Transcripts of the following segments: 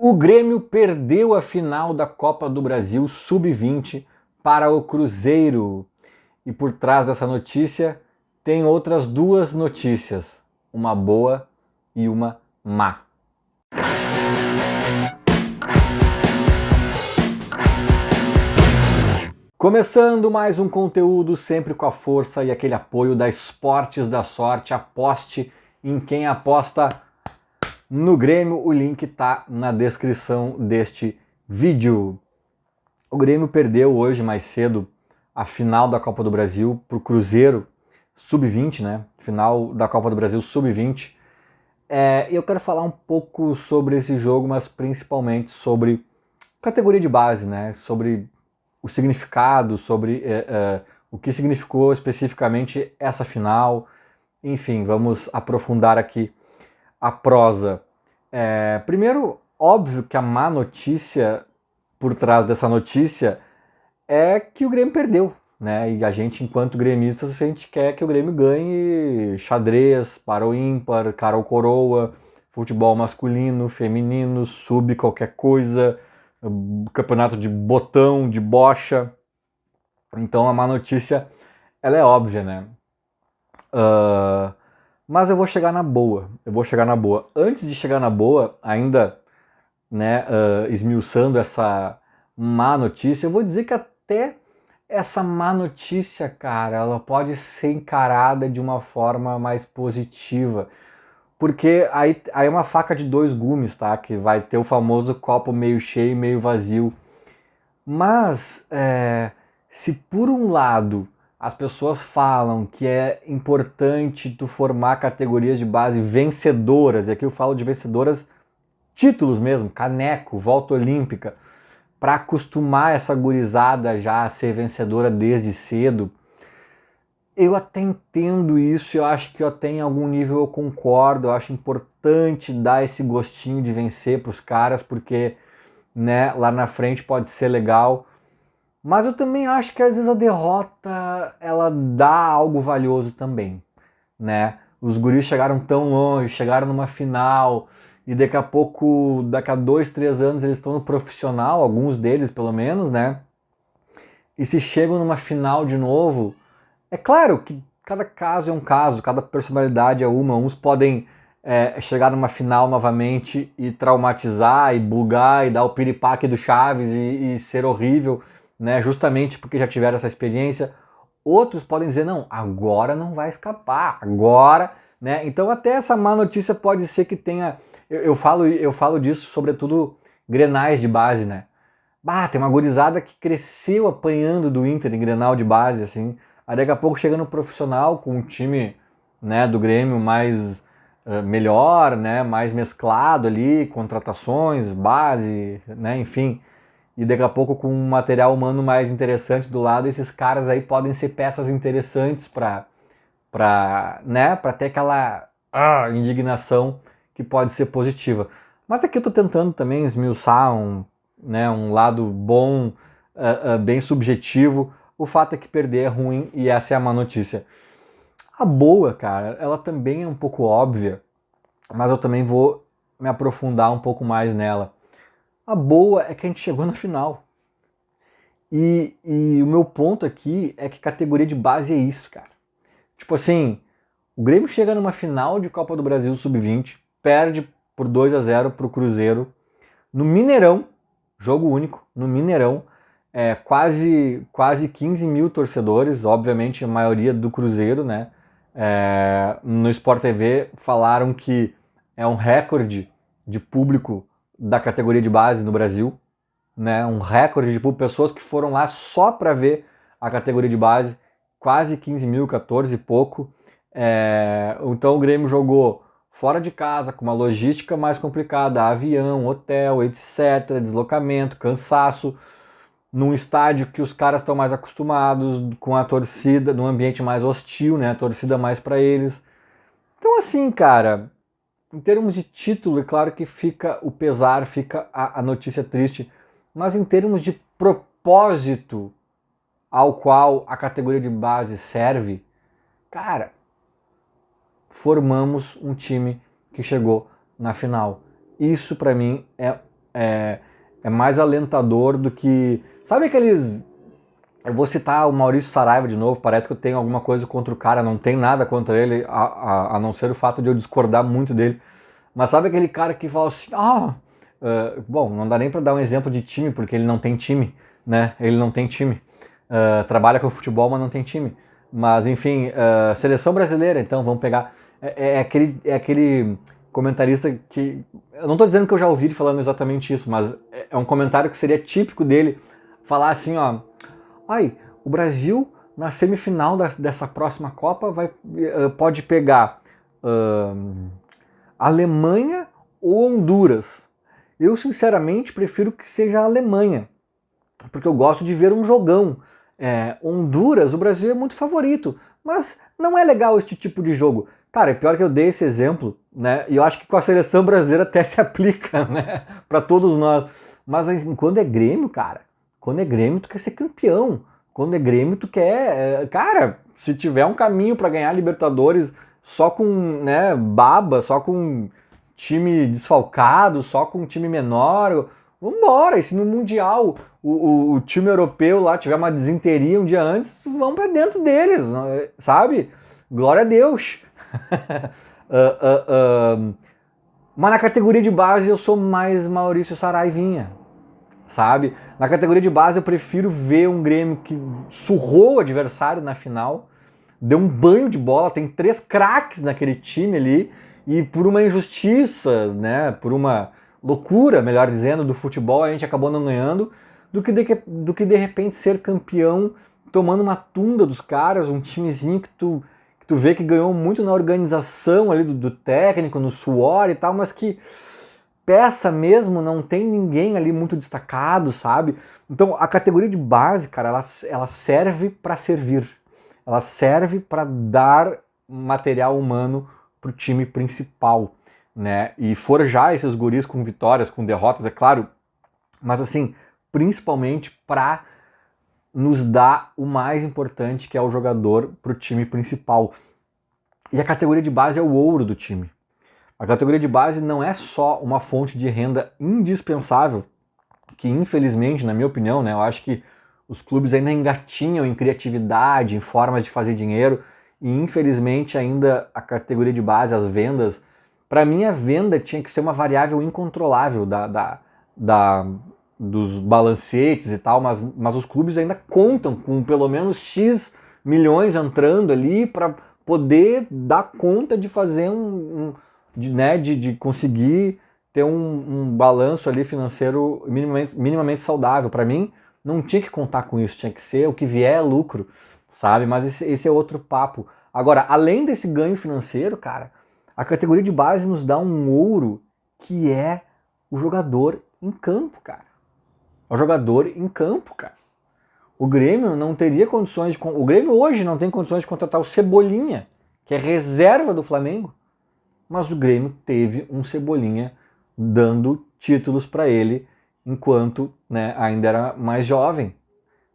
O Grêmio perdeu a final da Copa do Brasil Sub-20 para o Cruzeiro. E por trás dessa notícia tem outras duas notícias, uma boa e uma má. Começando mais um conteúdo sempre com a força e aquele apoio da Esportes da Sorte. Aposte em quem aposta no Grêmio, o link está na descrição deste vídeo. O Grêmio perdeu hoje mais cedo a final da Copa do Brasil para o Cruzeiro, Sub-20, né? Final da Copa do Brasil Sub-20. Eu quero falar um pouco sobre esse jogo, mas principalmente sobre categoria de base, né? Sobre o significado, sobre o que significou especificamente essa final. Enfim, vamos aprofundar aqui a prosa. Primeiro, óbvio que a má notícia por trás dessa notícia é que o Grêmio perdeu, né? E a gente, enquanto gremistas, a gente quer que o Grêmio ganhe xadrez, para o ímpar, cara ou coroa, futebol masculino, feminino, sub qualquer coisa, campeonato de botão, de bocha. Então a má notícia, ela é óbvia, né? Mas eu vou chegar na boa. Antes de chegar na boa, ainda, né, esmiuçando essa má notícia, eu vou dizer que até essa má notícia, cara, ela pode ser encarada de uma forma mais positiva. Porque aí é uma faca de dois gumes, tá? Que vai ter o famoso copo meio cheio e meio vazio. Mas, se por um lado as pessoas falam que é importante tu formar categorias de base vencedoras, e aqui eu falo de vencedoras, títulos mesmo, caneco, volta olímpica, para acostumar essa gurizada já a ser vencedora desde cedo, eu até entendo isso, eu acho que até em algum nível eu concordo, eu acho importante dar esse gostinho de vencer para os caras, porque, né, lá na frente pode ser legal. Mas eu também acho que às vezes a derrota, ela dá algo valioso também, né? Os guris chegaram tão longe, chegaram numa final, e daqui a pouco, daqui a 2, 3 anos eles estão no profissional, alguns deles pelo menos, né? E se chegam numa final de novo, é claro que cada caso é um caso, cada personalidade é uma, uns podem chegar numa final novamente e traumatizar, e bugar, e dar o piripaque do Chaves e ser horrível, né, justamente porque já tiveram essa experiência. Outros podem dizer, não, agora não vai escapar, agora, né? Então até essa má notícia pode ser que tenha, eu falo disso, sobretudo grenais de base, né? Tem uma gurizada que cresceu apanhando do Inter em grenal de base, assim, aí daqui a pouco chega no profissional com um time, né, do Grêmio mais melhor, né, mais mesclado ali, contratações, base, né, enfim, e daqui a pouco com um material humano mais interessante do lado, esses caras aí podem ser peças interessantes para ter aquela indignação que pode ser positiva. Mas aqui eu estou tentando também esmiuçar um lado bom, bem subjetivo. O fato é que perder é ruim e essa é a má notícia. A boa, cara, ela também é um pouco óbvia, mas eu também vou me aprofundar um pouco mais nela. A boa é que a gente chegou na final. E o meu ponto aqui é que categoria de base é isso, cara. Tipo assim, o Grêmio chega numa final de Copa do Brasil Sub-20, perde por 2-0 pro Cruzeiro, no Mineirão, jogo único, no Mineirão, quase 15 mil torcedores, obviamente a maioria do Cruzeiro, né? No Sport TV falaram que é um recorde de público da categoria de base no Brasil, né? Um recorde de pessoas que foram lá só para ver a categoria de base, quase 15 mil, 14 e pouco. Então o Grêmio jogou fora de casa, com uma logística mais complicada, avião, hotel, etc., deslocamento, cansaço, num estádio que os caras estão mais acostumados, com a torcida, num ambiente mais hostil, né? A torcida mais para eles. Então assim, cara, em termos de título, é claro que fica o pesar, fica a notícia triste, mas em termos de propósito ao qual a categoria de base serve, cara, formamos um time que chegou na final. Isso para mim é é mais alentador do que... Sabe aqueles... Eu vou citar o Maurício Saraiva de novo, parece que eu tenho alguma coisa contra o cara, não tem nada contra ele, a não ser o fato de eu discordar muito dele. Mas sabe aquele cara que fala assim, bom, não dá nem pra dar um exemplo de time, porque ele não tem time, né? Ele não tem time. Trabalha com futebol, mas não tem time. Mas, enfim, seleção brasileira, então, vamos pegar... É aquele comentarista que... Eu não tô dizendo que eu já ouvi ele falando exatamente isso, mas é um comentário que seria típico dele, falar assim, ó... o Brasil, na semifinal dessa próxima Copa, pode pegar Alemanha ou Honduras. Eu, sinceramente, prefiro que seja a Alemanha, porque eu gosto de ver um jogão. Honduras, o Brasil é muito favorito, mas não é legal este tipo de jogo. Cara, é pior que eu dei esse exemplo, né? E eu acho que com a seleção brasileira até se aplica, né? Para todos nós. Mas quando é Grêmio, cara, quando é Grêmio, tu quer ser campeão. Quando é Grêmio, tu quer... Cara, se tiver um caminho para ganhar Libertadores só com, né, baba, só com time desfalcado, só com time menor, vambora. E se no Mundial o time europeu lá tiver uma desinteria um dia antes, vão para dentro deles, sabe? Glória a Deus. Mas na categoria de base eu sou mais Maurício Saraivinha, sabe? Na categoria de base eu prefiro ver um Grêmio que surrou o adversário na final, deu um banho de bola, tem 3 craques naquele time ali, e por uma injustiça, né, por uma loucura, melhor dizendo, do futebol, a gente acabou não ganhando, do que de repente ser campeão tomando uma tunda dos caras, um timezinho que tu vê que ganhou muito na organização ali do técnico, no suor e tal, mas que peça mesmo não tem ninguém ali muito destacado, sabe? Então a categoria de base, cara, ela serve para servir. Ela serve para dar material humano pro time principal, né? E forjar esses guris com vitórias, com derrotas, é claro, mas assim, principalmente para nos dar o mais importante, que é o jogador pro time principal. E a categoria de base é o ouro do time. A categoria de base não é só uma fonte de renda indispensável, que infelizmente, na minha opinião, né, eu acho que os clubes ainda engatinham em criatividade, em formas de fazer dinheiro, e infelizmente ainda a categoria de base, as vendas, para mim a venda tinha que ser uma variável incontrolável dos balancetes e tal, mas os clubes ainda contam com pelo menos X milhões entrando ali para poder dar conta de fazer de conseguir ter um balanço ali financeiro minimamente saudável. Para mim, não tinha que contar com isso, tinha que ser o que vier é lucro, sabe? Mas esse é outro papo. Agora, além desse ganho financeiro, cara, a categoria de base nos dá um ouro que é o jogador em campo, cara. O jogador em campo, cara. O Grêmio não teria condições de... O Grêmio hoje não tem condições de contratar o Cebolinha, que é reserva do Flamengo. Mas o Grêmio teve um Cebolinha dando títulos para ele enquanto, né, ainda era mais jovem,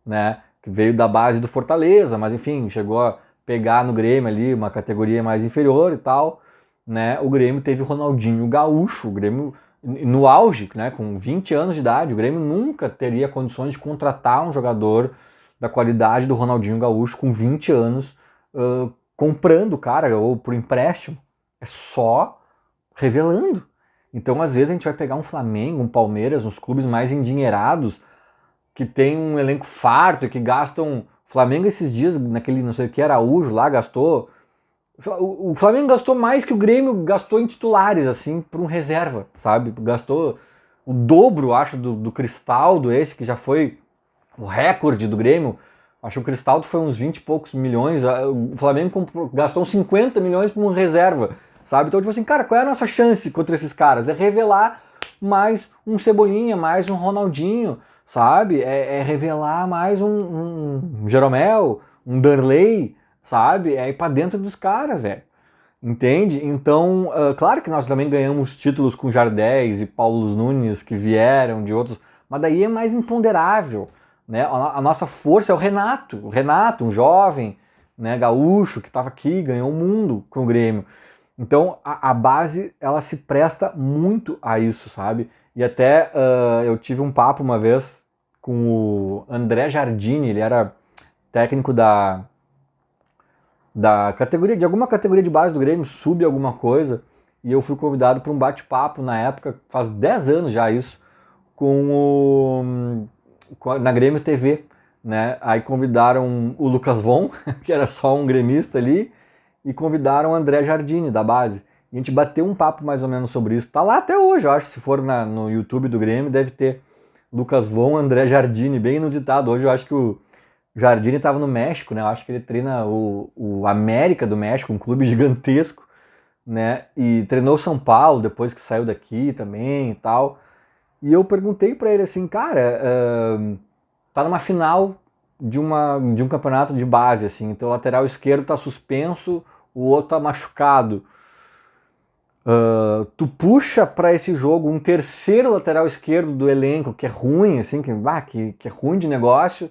né, que veio da base do Fortaleza, mas enfim, chegou a pegar no Grêmio ali uma categoria mais inferior e tal, né? O Grêmio teve o Ronaldinho Gaúcho, o Grêmio no auge, né, com 20 anos de idade, o Grêmio nunca teria condições de contratar um jogador da qualidade do Ronaldinho Gaúcho com 20 anos, comprando o cara ou por empréstimo. É só revelando. Então, às vezes, a gente vai pegar um Flamengo, um Palmeiras, uns clubes mais endinheirados, que tem um elenco farto, que gastam... Flamengo esses dias, naquele não sei o que, Araújo lá, gastou... O Flamengo gastou mais que o Grêmio gastou em titulares, assim, por um reserva, sabe? Gastou o dobro, acho, do Cristaldo, esse, que já foi o recorde do Grêmio. Acho que o Cristaldo foi uns 20 e poucos milhões. O Flamengo gastou uns 50 milhões por um reserva, sabe? Então, tipo assim, cara, qual é a nossa chance contra esses caras? É revelar mais um Cebolinha, mais um Ronaldinho, sabe? É revelar mais um Jeromel, um Darley, sabe? É ir pra dentro dos caras, velho. Entende? Então, claro que nós também ganhamos títulos com Jardéis e Paulo Nunes, que vieram de outros, mas daí é mais imponderável, né? A nossa força é o Renato, um jovem, né, gaúcho, que estava aqui, ganhou o mundo com o Grêmio. Então, a base, ela se presta muito a isso, sabe? E até eu tive um papo uma vez com o André Jardini, ele era técnico da categoria, de alguma categoria de base do Grêmio, sub alguma coisa, e eu fui convidado para um bate-papo na época, faz 10 anos já isso, na Grêmio TV, né? Aí convidaram o Lucas Von, que era só um gremista ali, e convidaram o André Jardini, da base. E a gente bateu um papo mais ou menos sobre isso. Tá lá até hoje, eu acho, se for no YouTube do Grêmio, deve ter Lucas Von, André Jardini, bem inusitado. Hoje eu acho que o Jardine estava no México, né? Eu acho que ele treina o América do México, um clube gigantesco, né? E treinou São Paulo depois que saiu daqui também e tal. E eu perguntei para ele assim, cara, tá numa final de um campeonato de base, assim, então o lateral esquerdo tá suspenso, o outro tá machucado. Tu puxa para esse jogo um terceiro lateral esquerdo do elenco que é ruim, assim, que é ruim de negócio,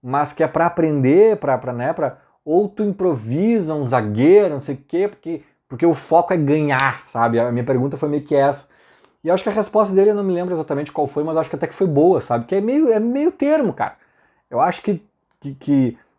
mas que é para aprender, ou tu improvisa um zagueiro, não sei o quê, porque o foco é ganhar, sabe? A minha pergunta foi meio que essa. E eu acho que a resposta dele, eu não me lembro exatamente qual foi, mas acho que até que foi boa, sabe? Que é meio termo, cara. Eu acho que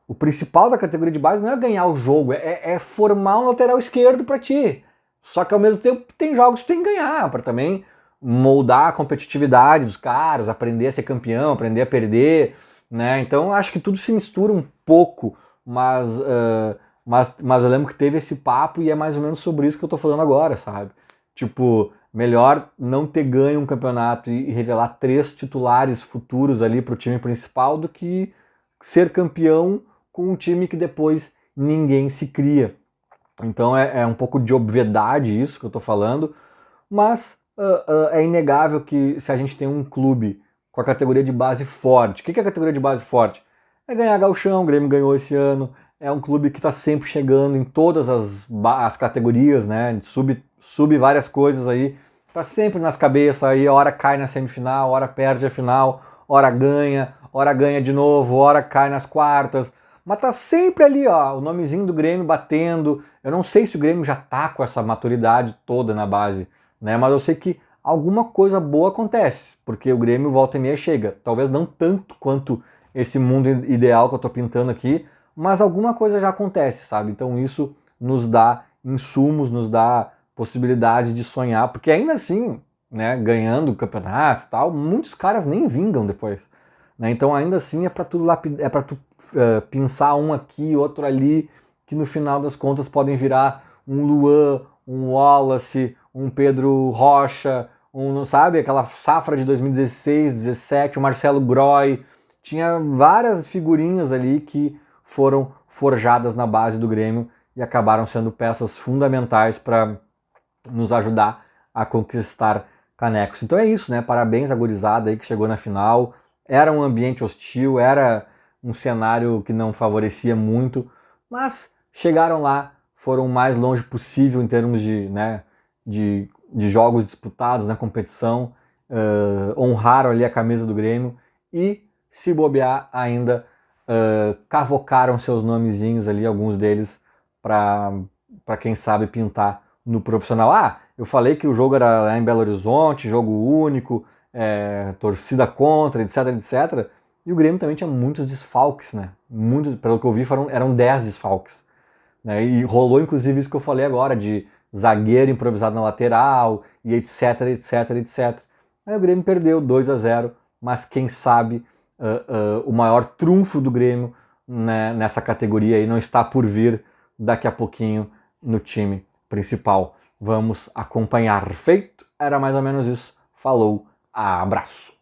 o principal da categoria de base não é ganhar o jogo, é formar um lateral esquerdo para ti. Só que ao mesmo tempo tem jogos que tu tem que ganhar, para também moldar a competitividade dos caras, aprender a ser campeão, aprender a perder, né? Então acho que tudo se mistura um pouco, mas eu lembro que teve esse papo e é mais ou menos sobre isso que eu tô falando agora, sabe? Tipo, melhor não ter ganho um campeonato e revelar 3 titulares futuros ali pro time principal do que ser campeão com um time que depois ninguém se cria. Então é um pouco de obviedade isso que eu tô falando, mas é inegável que se a gente tem um clube com a categoria de base forte, o que é a categoria de base forte? É ganhar gauchão, o Grêmio ganhou esse ano, é um clube que está sempre chegando em todas as categorias, né? Sub várias coisas aí, tá sempre nas cabeças aí, hora cai na semifinal, hora perde a final, hora ganha de novo, hora cai nas quartas, mas tá sempre ali, ó, o nomezinho do Grêmio batendo. Eu não sei se o Grêmio já tá com essa maturidade toda na base, né? Mas eu sei que alguma coisa boa acontece, porque o Grêmio volta e meia chega. Talvez não tanto quanto esse mundo ideal que eu tô pintando aqui, mas alguma coisa já acontece, sabe? Então isso nos dá insumos, nos dá possibilidade de sonhar, porque ainda assim, né, ganhando campeonatos e tal, muitos caras nem vingam depois, né? Então ainda assim é para tu pensar um aqui, outro ali, que no final das contas podem virar um Luan, um Wallace, um Pedro Rocha, sabe, aquela safra de 2016, 17, o Marcelo Groy. Tinha várias figurinhas ali que foram forjadas na base do Grêmio e acabaram sendo peças fundamentais para nos ajudar a conquistar canecos. Então é isso, né? Parabéns à gurizada aí que chegou na final. Era um ambiente hostil, era um cenário que não favorecia muito, mas chegaram lá, foram o mais longe possível em termos de jogos disputados na competição, honraram ali a camisa do Grêmio e, se bobear, ainda cavocaram seus nomezinhos ali, alguns deles, para quem sabe pintar no profissional. Eu falei que o jogo era lá em Belo Horizonte, jogo único, torcida contra, etc, etc. E o Grêmio também tinha muitos desfalques, né? Pelo que eu vi, eram 10 desfalques. Né? E rolou inclusive isso que eu falei agora, de zagueiro improvisado na lateral, e etc, etc, etc. Aí o Grêmio perdeu 2-0, mas quem sabe o maior trunfo do Grêmio, né, nessa categoria aí não está por vir daqui a pouquinho no time principal. Vamos acompanhar. Feito? Era mais ou menos isso. Falou, abraço.